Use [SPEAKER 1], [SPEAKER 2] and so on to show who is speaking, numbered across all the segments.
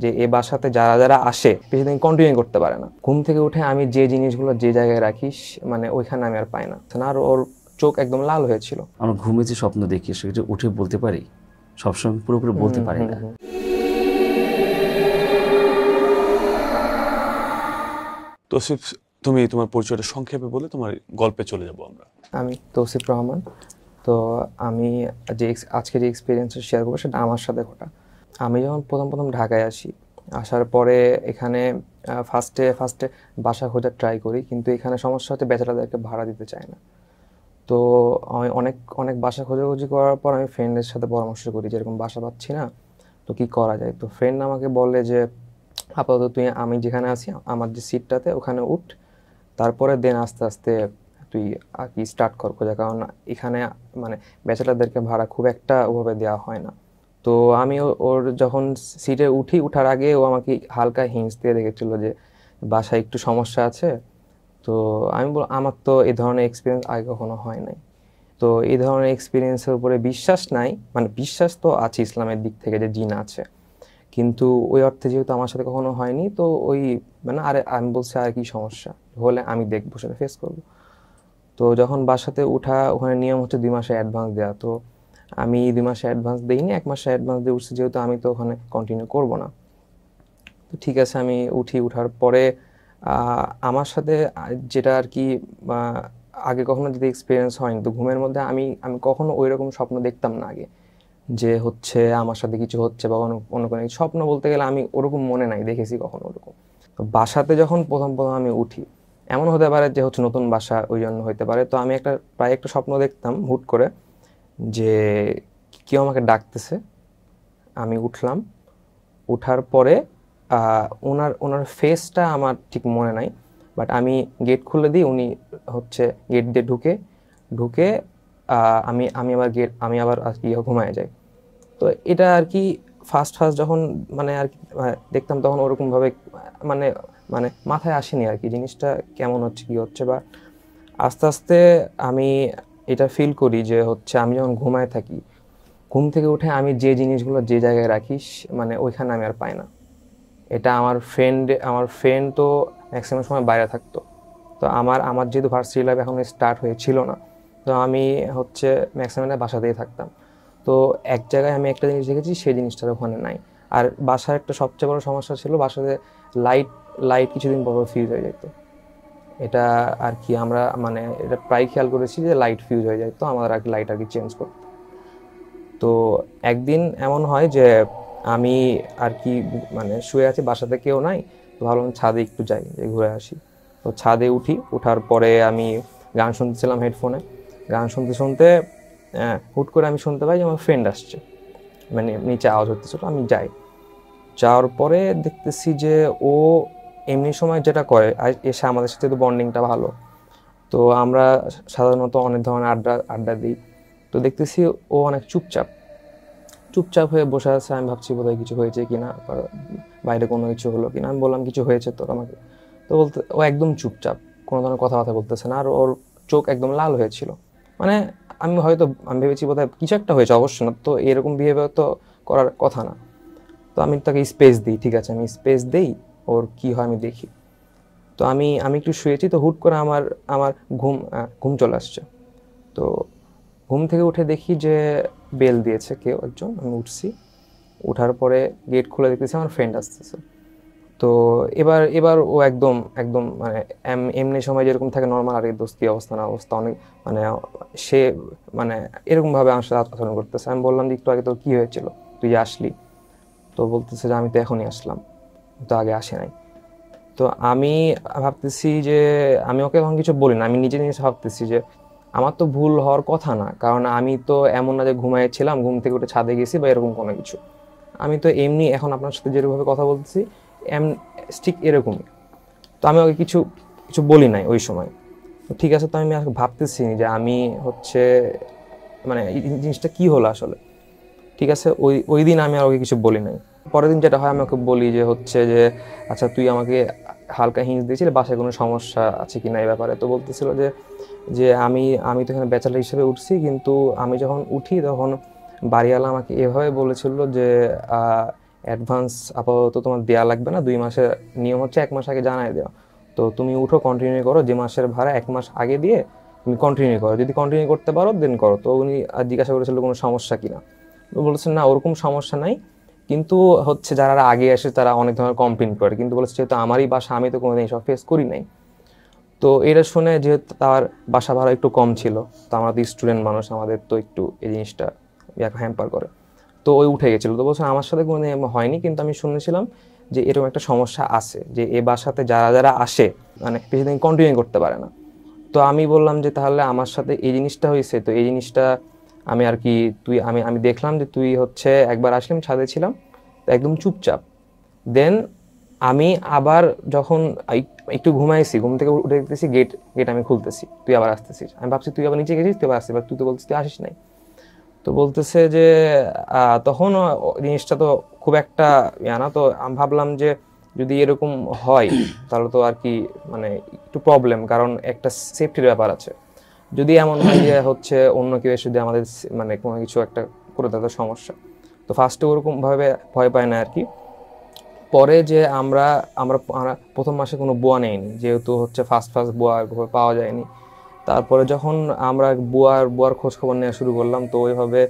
[SPEAKER 1] যে এই বাসাতে যারা যারা আসে বেশি দিন কন্টিনিউ করতে পারে না। ঘুম থেকে উঠে আমি যে জিনিসগুলো যে জায়গায় রাখি মানে ওইখানে আমি আর পাই না। আর ওর চোখ একদম লাল হয়েছিল।
[SPEAKER 2] আমরা ঘুমে যে স্বপ্ন দেখি সেটা উঠে বলতে পারি, সবসময় পুরোপুরি বলতে পারি না।
[SPEAKER 3] তৌসিফ, তুমি তোমার পরিচয়টা সংক্ষেপে বলে তোমার গল্পে চলে যাব আমরা।
[SPEAKER 1] আমি তৌসিফ রহমান। তো আমি যে আজকে যে এক্সপিরিয়েন্সটা শেয়ার করবো সেটা আমার সাথে ঘটা। আমি যখন প্রথম ঢাকায় আসার পরে এখানে ফার্স্টে বাসা খোঁজার ট্রাই করি, কিন্তু এখানে সমস্যা হচ্ছে ব্যাচেলারদেরকে ভাড়া দিতে চায় না। তো আমি অনেক বাসা খোঁজাখুঁজি করার পর আমি ফ্রেন্ডের সাথে পরামর্শ করি যে এরকম বাসা পাচ্ছি না, তো কি করা যায়। তো ফ্রেন্ড আমাকে বলে যে আপাতত তুই আমি যেখানে আছি আমার যে সিটটাতে ওখানে উঠ, তারপরে দেন আস্তে আস্তে তুই আর কি স্টার্ট কর খোঁজা, কারণ এখানে মানে ব্যাচেলারদেরকে ভাড়া খুব একটা ওভাবে দেওয়া হয় না। তো আমি ওর যখন সিটে উঠার আগে ও আমাকে হালকা হিন্টস দিয়ে রেখেছিল যে বাসায় একটু সমস্যা আছে। তো আমি আমার তো এই ধরনের এক্সপিরিয়েন্স আগে কখনো হয় নাই। তো এই ধরনের এক্সপিরিয়েন্সের উপরে বিশ্বাস নাই, মানে বিশ্বাস তো আছে ইসলামের দিক থেকে যে জিন আছে, কিন্তু ওই অর্থে যেহেতু আমার সাথে কখনো হয়নি, তো ওই মানে আরে আমি বলছি আর কি সমস্যা হলে আমি দেখবো, সেটা ফেস করবো। তো যখন বাসাতে উঠা, ওখানে নিয়ম হচ্ছে 2 মাসে অ্যাডভান্স দেওয়া। তো আমি 2 মাসে অ্যাডভান্স দিইনি, 1 মাসে অ্যাডভান্স দিয়ে উঠছি, যেহেতু আমি তো ওখানে কন্টিনিউ করবো না। তো ঠিক আছে, আমি উঠার পরে আমার সাথে যেটা আর কি আগে কখনো যদি এক্সপিরিয়েন্স হয়নি, তো ঘুমের মধ্যে আমি কখনো ওই রকম স্বপ্ন দেখতাম না আগে, যে হচ্ছে আমার সাথে কিছু হচ্ছে বা অন্য কোনো স্বপ্ন বলতে গেলে আমি ওরকম মনে নাই দেখেছি কখনো ওরকম। তো বাসাতে যখন প্রথম আমি উঠি, এমন হতে পারে যে হচ্ছে নতুন বাসা ওই জন্য হতে পারে, তো আমি প্রায় একটা স্বপ্ন দেখতাম হুট করে যে কেউ আমাকে ডাকতেছে। আমি উঠার পরে ওনার ফেসটা আমার ঠিক মনে নাই, বাট আমি গেট খুলে দিই, উনি হচ্ছে গেট দিয়ে ঢুকে আমি আবার আর কি ঘুমায় যাই। তো এটা আর কি ফার্স্ট যখন মানে আর কি দেখতাম, তখন ওরকমভাবে মানে মানে মাথায় আসেনি আর কি জিনিসটা কেমন হচ্ছে কী হচ্ছে। বা আস্তে আস্তে আমি এটা ফিল করি যে হচ্ছে আমি যখন ঘুমায় থাকি, ঘুম থেকে উঠে আমি যে জিনিসগুলো যে জায়গায় রাখি মানে ওইখানে আমি আর পাই না। এটা আমার ফ্রেন্ড তো ম্যাক্সিমাম সময় বাইরে থাকতো। তো আমার যেহেতু ভার্সিটি লাইফ এখন স্টার্ট হয়েছিল না, তো আমি হচ্ছে ম্যাক্সিমাম বাসাতেই থাকতাম। তো এক জায়গায় আমি একটা জিনিস দেখেছি, সেই জিনিসটার ওখানে নাই। আর বাসার একটা সবচেয়ে বড় সমস্যা ছিল, বাসাতে লাইট কিছুদিন পর ফিউজ হয়ে যেত। এটা আর কি আমরা মানে এটা প্রায় খেয়াল করেছি যে লাইট ফিউজ হয়ে যায়, তো আমাদের আর কি লাইট আর কি চেঞ্জ করতো। তো একদিন এমন হয় যে আমি আর কি মানে শুয়ে আছি, বাসাতে কেউ নাই, তো ভাবলাম ছাদে একটু যাই, ঘুরে আসি। তো ছাদে উঠার পরে আমি গান শুনতেছিলাম হেডফোনে। গান শুনতে হুট করে আমি শুনতে পাই যে আমার ফ্রেন্ড আসছে, মানে নিচে আওয়াজ হতেছিল। আমি যাওয়ার পরে দেখতেছি যে ও এমনি সময় যেটা করে এসে আমাদের সাথে তো বন্ডিংটা ভালো, তো আমরা সাধারণত অনেক ধরনের আড্ডা দিই। তো দেখতেছি ও অনেক চুপচাপ হয়ে বসে আছে। আমি ভাবছি বোধহয় কিছু হয়েছে কিনা, বাইরে কোনো কিছু হলো কিনা। আমি বললাম কিছু হয়েছে তোর আমাকে? তো ও একদম চুপচাপ, কোনো ধরনের কথাবার্তা বলতেছে না, আর ওর চোখ একদম লাল হয়েছিল। মানে আমি ভেবেছি বোধহয় কিছু একটা হয়েছে, অবশ্য না তো এরকম বিহেভিয়ার তো করার কথা না। তো আমি তাকে স্পেস দিই, ঠিক আছে আমি স্পেস দেই, ওর কি হয় আমি দেখি। তো আমি একটু শুয়েছি, তো হুট করে আমার ঘুম চলে আসছে। তো ঘুম থেকে উঠে দেখি যে বেল দিয়েছে কেউ একজন। আমি উঠার পরে গেট খুলে দেখতেছি আমার ফ্রেন্ড আসতেছে। তো এবার ও একদম একদম মানে এমনি সময় যেরকম থাকে নর্মাল, আর এই দোস্ত কি অবস্থা না অবস্থা, অনেক মানে সে মানে এরকমভাবে আমার সাথে আচরণ করতেছে। আমি বললাম যে একটু আগে তোর কী হয়েছিল, তুই আসলি? তো বলতেছে যে আমি তো এখনই আসলাম, তো আগে আসে নাই। তো আমি ভাবতেছি যে আমি ওকে এখন কিছু বলি না, আমি নিজে ভাবতেছি যে আমার তো ভুল হওয়ার কথা না, কারণ আমি তো এমন না যে ঘুমাইছিলাম, ঘুম থেকে উঠে ছাদে গেছি বা এরকম কোনো কিছু। আমি তো এমনি এখন আপনার সাথে যেরকমভাবে কথা বলতেছি ঠিক এরকমই। তো আমি ওকে কিছু বলি নাই ওই সময়। তো ঠিক আছে, তো আমি ভাবতেছি যে আমি হচ্ছে মানে এই জিনিসটা কী হলো আসলে। ঠিক আছে, ওই দিন আমি আর ওকে কিছু বলি নাই। পরের দিন যেটা হয়, আমি ওকে বলি যে হচ্ছে যে আচ্ছা তুই আমাকে হালকা হিন্টস দিয়েছিলি বাসায় কোনো সমস্যা আছে কি না এই ব্যাপারে। তো বলতেছিল যে যে আমি তো এখানে ব্যাচেলার হিসেবে উঠছি, কিন্তু আমি যখন উঠি তখন বাড়িওয়ালা আমাকে এভাবে বলেছিল যে অ্যাডভান্স আপাতত তোমার দেওয়া লাগবে না, 2 মাসের নিয়ম হচ্ছে 1 মাস আগে জানাই দেওয়া। তো তুমি উঠো, কন্টিনিউ করো, যে মাসের ভাড়া 1 মাস আগে দিয়ে তুমি কন্টিনিউ করো, যদি কন্টিনিউ করতে পারো দেন করো। তো উনি জিজ্ঞাসা করেছিল কোনো সমস্যা কিনা, তো বলেছেন না ওরকম সমস্যা নাই, কিন্তু হচ্ছে যারা আগে আসে তারা অনেক ধরনের কমপ্লেন করে, কিন্তু বলেছে যেহেতু আমারই বাসা, আমি তো কোনোদিন এসব ফেস করি নাই। তো এটা শুনে যেহেতু তার বাসা ভাড়া একটু কম ছিল, তো আমরা তো স্টুডেন্ট মানুষ, আমাদের তো একটু এই জিনিসটা হ্যাম্পার করে, তো ওই উঠে গেছিলো। তো বলছে আমার সাথে কোনো হয়নি, কিন্তু আমি শুনেছিলাম যে এরকম একটা সমস্যা আছে, যে এ বাসাতে যারা যারা আসে মানে বেশি দিন কন্টিনিউ করতে পারে না। তো আমি বললাম যে তাহলে আমার সাথে এই জিনিসটা হয়েছে, তো এই জিনিসটা আমি আর কি আমি দেখলাম যে তুই হচ্ছে একবার আসলাম, ছাদে ছিলাম, তো একদম চুপচাপ। দেন আমি আবার যখন একটু ঘুমাইছি, ঘুম থেকে উঠে দেখতেছি গেট গেট আমি খুলতেছি, তুই আবার আসতেছিস। আমি ভাবছি তুই আবার নিচে গেছিস, তুই আবার আসছিস, তুই তো বলছিস তুই আসিস নাই। তো বলতেছে যে তখন জিনিসটা তো খুব একটা না, তো আমি ভাবলাম যে যদি এরকম হয় তাহলে তো আর কি মানে একটু প্রবলেম, কারণ একটা সেফটির ব্যাপার আছে। যদি এমন হয় যে হচ্ছে অন্য কেউ এসে যদি আমাদের মানে কোনো কিছু একটা করে দেয়, তো সমস্যা। তো ফার্স্টে ওরকম ভাবে ভয় পায় না আর কি। পরে যে আমরা আমরা আমরা প্রথম মাসে কোনো বুয়া নেইনি, যেহেতু হচ্ছে ফার্স্ট বুয়া পাওয়া যায়নি। তারপরে যখন আমরা বুয়ার খোঁজ খবর নেওয়া শুরু করলাম, তো ওইভাবে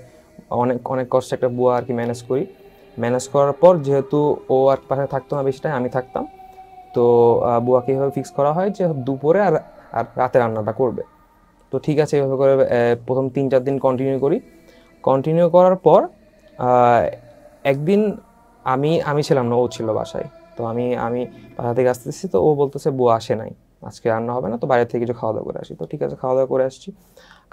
[SPEAKER 1] অনেক অনেক কষ্টে একটা বুয়া আর কি ম্যানেজ করি। ম্যানেজ করার পর যেহেতু ও আর পাশে থাকতো না বেশিটাই, আমি থাকতাম, তো বুয়াকে এইভাবে ফিক্স করা হয় যে দুপুরে আর আর রাতে রান্নাটা করবে। তো ঠিক আছে, এইভাবে করে প্রথম 3-4 দিন কন্টিনিউ করি। কন্টিনিউ করার পর একদিন আমি আমি ছিলাম না, ও ছিল বাসায়। তো আমি আমি বাসা থেকে আসতেছি, তো ও বলতেছে বুয়া আসে নাই, আজকে রান্না হবে না, তো বাইরে থেকে কিছু খাওয়া দাওয়া করে আসি। তো ঠিক আছে, খাওয়া দাওয়া করে আসছি।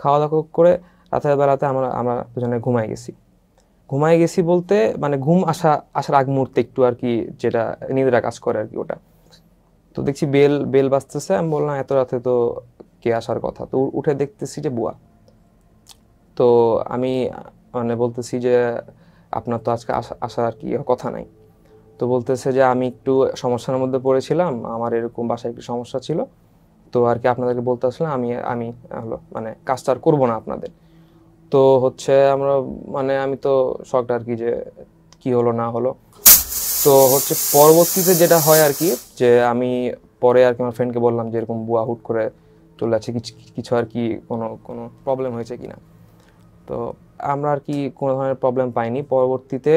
[SPEAKER 1] খাওয়া দাওয়া করে রাতের বেলাতে আমরা আমরা দুজনে ঘুমাই গেছি বলতে মানে ঘুম আসার আগ মুহূর্তে একটু আর কি, যেটা নিদ্রা কাজ করে আর কি ওটা। তো দেখছি বেল বেল বাজতেছে, আমি বললাম এত রাতে তো কে আসার কথা, তো উঠে দেখতেছি যে বুয়া। তো আমি মানে বলতেছি যে আপনার তো আজকে আসার আর কি কথা নাই। তো বলতেছে যে আমি একটু সমস্যার মধ্যে পড়েছিলাম, আমার এরকম বাসায় একটু সমস্যা ছিল, তো আর কি আপনাদেরকে বলতে আসলাম, আমি আমি হলো মানে কাজটা আর করবো না আপনাদের। তো হচ্ছে আমরা মানে আমি তো শকড আর কি, যে কি হলো না হলো। তো হচ্ছে পরবর্তীতে যেটা হয় আর কি, যে আমি পরে আর কি আমার ফ্রেন্ডকে বললাম যে এরকম বুয়া হুট করে চলে যাচ্ছে, কিছু কিছু আর কি কোনো কোনো প্রবলেম হয়েছে কিনা। তো আমরা আর কি কোনো ধরনের প্রবলেম পাইনি। পরবর্তীতে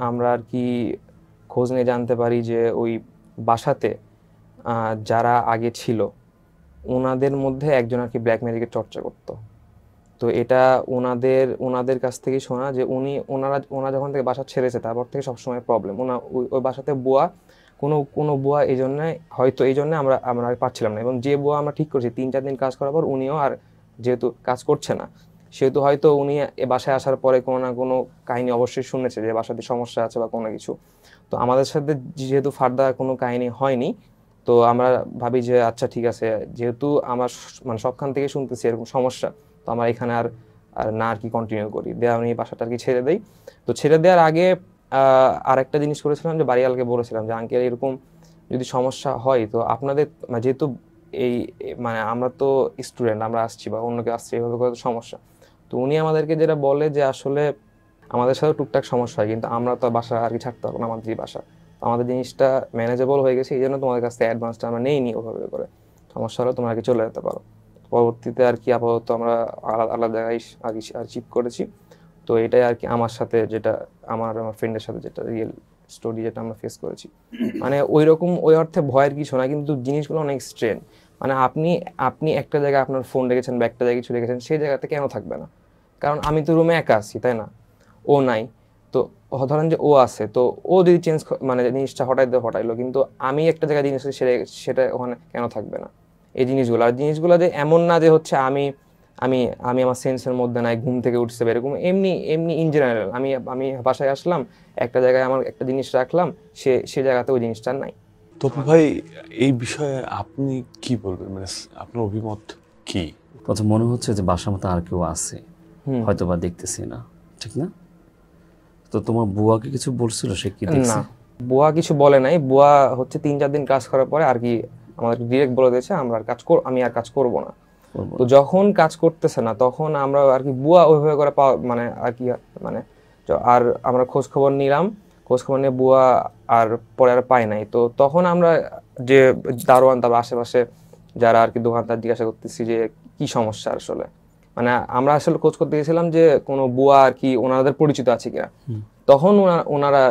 [SPEAKER 1] আমরা আর কি খোঁজ নিয়ে জানতে পারি যে ওই বাসাতে যারা আগে ছিল ওনাদের মধ্যে একজন আর কি ব্ল্যাক ম্যাজিকের চর্চা করতো। তো এটা ওনাদের ওনাদের কাছ থেকেই শোনা, যে ওনারা যখন থেকে বাসা ছেড়েছে তারপর থেকে সবসময় প্রবলেম, ওই বাসাতে বুয়া কোনো বুয়া এই জন্যে হয়তো এই জন্য আমরা আমরা আর পাচ্ছিলাম না, এবং যে বুয়া আমরা ঠিক করছি 3-4 দিন কাজ করার পর উনিও আর যেহেতু কাজ করছে না, সেহেতু হয়তো উনি এ বাসায় আসার পরে কোনো না কোনো কাহিনী অবশ্যই শুনেছে যে বাসাতে সমস্যা আছে বা কোনো কিছু। তো আমাদের সাথে যেহেতু ফার্দার কোনো কাহিনী হয়নি, তো আমরা ভাবি যে আচ্ছা ঠিক আছে, যেহেতু আমার মানে সবখান থেকে শুনতেছি এরকম সমস্যা, তো আমরা এখানে আর আর না আর কি কন্টিনিউ করি, দেওয়া আমি বাসাটা আর কি ছেড়ে দেই। তো ছেড়ে দেওয়ার আগে আর একটা জিনিস করেছিলাম, যে বাড়িওয়ালাকে বলেছিলাম যে আঙ্কেল এরকম যদি সমস্যা হয়, তো আপনাদের যেহেতু এই মানে আমরা তো স্টুডেন্ট, আমরা আসছি বা অন্য কেউ আসছে, এইভাবে করে তো সমস্যা। তো উনি আমাদেরকে যেটা বলে যে আসলে আমাদের সাথে টুকটাক সমস্যা হয়, কিন্তু আমরা তো বাসা আর কি ছাড়তে পারবো না, আমাদের বাসা তো আমাদের জিনিসটা ম্যানেজেবল হয়ে গেছে, এই জন্য তোমাদের কাছ থেকে অ্যাডভান্সটা আমরা নেইনি ওভাবে করে, সমস্যা হলে তোমরা আর কি চলে যেতে পারো। পরবর্তীতে আর কি আপাতত আমরা আলাদা আলাদা জায়গায় আর কি আর শিফট করেছি। তো এটাই আর কি আমার সাথে যেটা আমার ফ্রেন্ডের সাথে যেটা রিয়েল স্টোরি যেটা আমরা ফেস করেছি। মানে ওই রকম ওই অর্থে ভয়ের কিছু না, কিন্তু জিনিসগুলো অনেক স্ট্রেন। মানে আপনি আপনি একটা জায়গায় আপনার ফোন রেখেছেন বা একটা জায়গায় কিছু রেখেছেন, সেই জায়গাতে কেন থাকবে না? কারণ আমি তো রুমে একা আছি, তাই না? ও নাই। তো ধরেন যে ও আছে, তো ও যদি চেঞ্জ মানে জিনিসটা হটাইলো, কিন্তু আমি একটা জায়গায় জিনিস সেটা ওখানে কেন থাকবে না? এই জিনিসগুলো আর জিনিসগুলো যে এমন না যে হচ্ছে আমি আমি আমি আমার সেন্সের মধ্যে নাই, ঘুম থেকে উঠছে এরকম, এমনি এমনি ইন জেনারেল আমি আমি বাসায় আসলাম, একটা জায়গায় আমার একটা জিনিস রাখলাম, সে জায়গাতে ওই জিনিসটা নাই।
[SPEAKER 3] তপু ভাই, এই বিষয়ে আপনি কি বলবেন, মানে আপনার অভিমত কি?
[SPEAKER 2] প্রথম মনে হচ্ছে যে বাসার মতো আর কেউ আছে, হয়তো বা দেখতেছি না, ঠিক না? তো তোমার বুয়াকে কিছু বলছিল, সে কি দেখছে?
[SPEAKER 1] না, বুয়া কিছু বলে নাই। বুয়া হচ্ছে 3-4 দিন কাজ করার পরে আর কি আমাদেরকে ডিরেক্ট বলে দিয়েছে আমরা আর আমি আর কাজ করব না। তো যখন কাজ করতেছে না তখন আমরা আর কি বুয়া ওইভাবে করে মানে আর কি মানে আর আমরা খোঁজ খবর নিলাম, খোঁজ খবর নিয়ে বুয়া আর পরে আর পাই নাই। তো তখন আমরা যে দারোয়ান তারপর আশেপাশে যারা আর কি দোকানদার জিজ্ঞাসা করতেছি যে কি সমস্যা আসলে, মানে আমরা আসলে খোঁজ করতে গেছিলাম যে কোনো বুয়া আর কি ওনাদের পরিচিত আছে কিনা। তখন ওনারা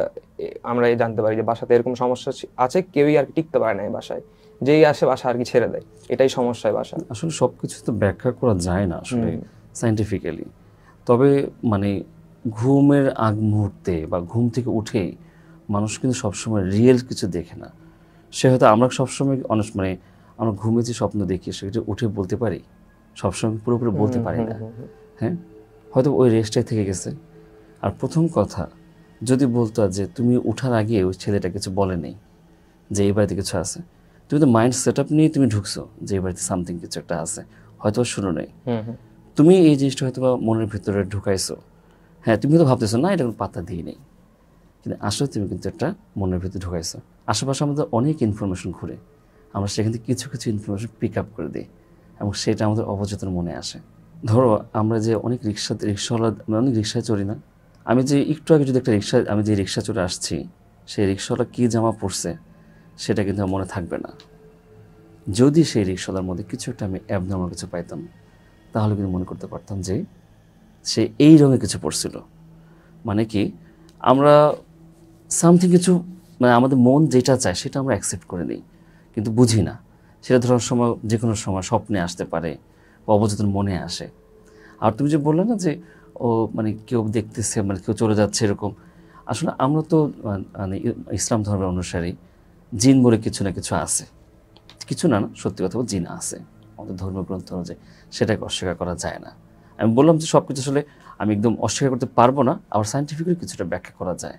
[SPEAKER 1] আমরা জানতে পারি যে বাসাতে এরকম সমস্যা আছে, কেউই আর কি টিকতে পারে না এই বাসায়, যেই আসে বাসা আর কি ছেড়ে দেয়, এটাই সমস্যা বাসা।
[SPEAKER 2] আসলে সবকিছু তো ব্যাখ্যা করা যায় না আসলে সায়েন্টিফিক্যালি। তবে মানে ঘুমের আগ মুহূর্তে বা ঘুম থেকে উঠে মানুষ কিন্তু সবসময় রিয়েল কিছু দেখে না। সে হয়তো আমরা সবসময় অনেক মানে আমরা ঘুমে যে স্বপ্ন দেখি সেটা উঠে বলতে পারি, সবসময় পুরোপুরি বলতে পারি না। হ্যাঁ, হয়তো ওই রেস্টটাই থেকে গেছে। আর প্রথম কথা যদি বলতো যে তুমি উঠার আগে ওই ছেলেটা কিছু বলে নেই যে এই বাড়িতে কিছু আছে, তুমি তো মাইন্ড সেট আপ নিয়ে তুমি ঢুকছো যে এই বাড়িতে সামথিং কিছু একটা আছে, হয়তো শুনো নেই, তুমি এই জিনিসটা হয়তো বা মনের ভিতরে ঢুকাইছো। হ্যাঁ, তুমি তো ভাবতেছো না এটা কোনো পাত্তা দিয়ে নেই, কিন্তু আসলে তুমি কিন্তু একটা মনের ভিতরে ঢুকাইছো। আশেপাশে আমাদের অনেক ইনফরমেশন ঘুরে, আমরা সেখান থেকে কিছু কিছু ইনফরমেশন পিক আপ করে দিই এবং সেটা আমাদের অবচেতন মনে আসে। ধরো আমরা যে অনেক রিক্সাওয়ালা, অনেক রিক্সায় চড়ি না, আমি যে একটু আগে যদি একটা আমি যে রিক্সা চড়ে আসছি, সেই রিক্সাওয়ালা কী জামা পরছে সেটা কিন্তু আমার মনে থাকবে না। যদি সেই রিক্সাওয়ালার মধ্যে কিছু একটা আমি অ্যাবনর্মাল কিছু পাইতাম, তাহলে কিন্তু মনে করতে পারতাম যে সে এই রঙের কিছু পরছিল। মানে কি, আমরা সামথিং কিছু মানে আমাদের মন যেটা চায় সেটা আমরা অ্যাকসেপ্ট করে নিই, কিন্তু বুঝি না। সেটা ধরার সময় যে কোনো সময় স্বপ্নে আসতে পারে বা অবচেতন মনে আসে। আর তুমি যে বললে না যে ও মানে কেউ দেখতেছে, মানে কেউ চলে যাচ্ছে এরকম, আসলে আমরা তো মানে ইসলাম ধর্মের অনুসারী, জিন বলে কিছু না কিছু আছে, কিছু না, সত্যি কথা জিন আছে আমাদের ধর্মগ্রন্থ অনুযায়ী, সেটাকে অস্বীকার করা যায় না। আমি বললাম যে সব কিছু আসলে আমি একদম অস্বীকার করতে পারবো না, আবার সায়েন্টিফিক্যালি কিছুটা ব্যাখ্যা করা যায়।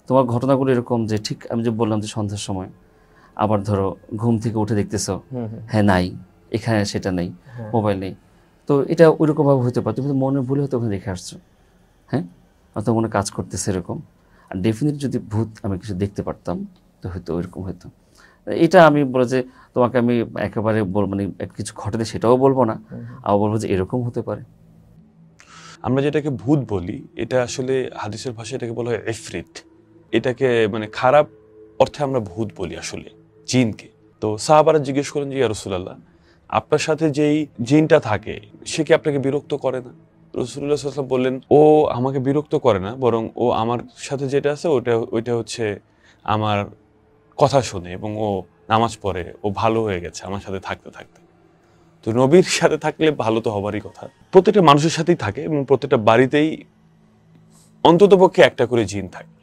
[SPEAKER 2] তোমার ঘটনাগুলো এরকম যে ঠিক আমি যে বললাম যে সন্ধ্যার সময়, আবার ধরো ঘুম থেকে উঠে দেখতেছো হ্যাঁ নাই, এখানে সেটা নেই, মোবাইল নেই, তো এটা ওইরকমভাবে হতে পারে। তুমি তো মনে ভুলে হয়তো ওখানে রেখে আসছো, হ্যাঁ, হয়তো মনে কাজ করতেছে এরকম। আর ডেফিনেটলি যদি ভূত আমি কিছু দেখতে পারতাম তো হয়তো ওইরকম হতো। এটা আমি বলে যে তোমাকে আমি একেবারে মানে কিছু ঘটেছে সেটাও বলবো না, আবার বলবো যে এরকম হতে পারে।
[SPEAKER 3] আমরা যেটাকে ভূত বলি, এটা আসলে হাদিসের ভাষায় এটাকে বলা হয় ইফরিত। এটাকে মানে খারাপ অর্থে আমরা ভূত বলি আসলে জিনকে। তো সাহাবারা জিজ্ঞেস করেন যে ইয়া রাসূলুল্লাহ, আপনার সাথে যেই জিনটা থাকে সে কি আপনাকে বিরক্ত করে না? রাসূলুল্লাহ সাল্লাল্লাহু আলাইহি ওয়াসাল্লাম বললেন, ও আমাকে বিরক্ত করে না, বরং ও আমার সাথে যেটা আছে ওইটা হচ্ছে আমার কথা শোনে এবং ও নামাজ পড়ে, ও ভালো হয়ে গেছে আমার সাথে থাকতে থাকতে। তো নবীর সাথে থাকলে ভালো তো হবারই কথা। প্রত্যেকটা মানুষের সাথেই থাকে এবং প্রত্যেকটা বাড়িতেই অন্ততপক্ষে একটা করে জিন থাকে।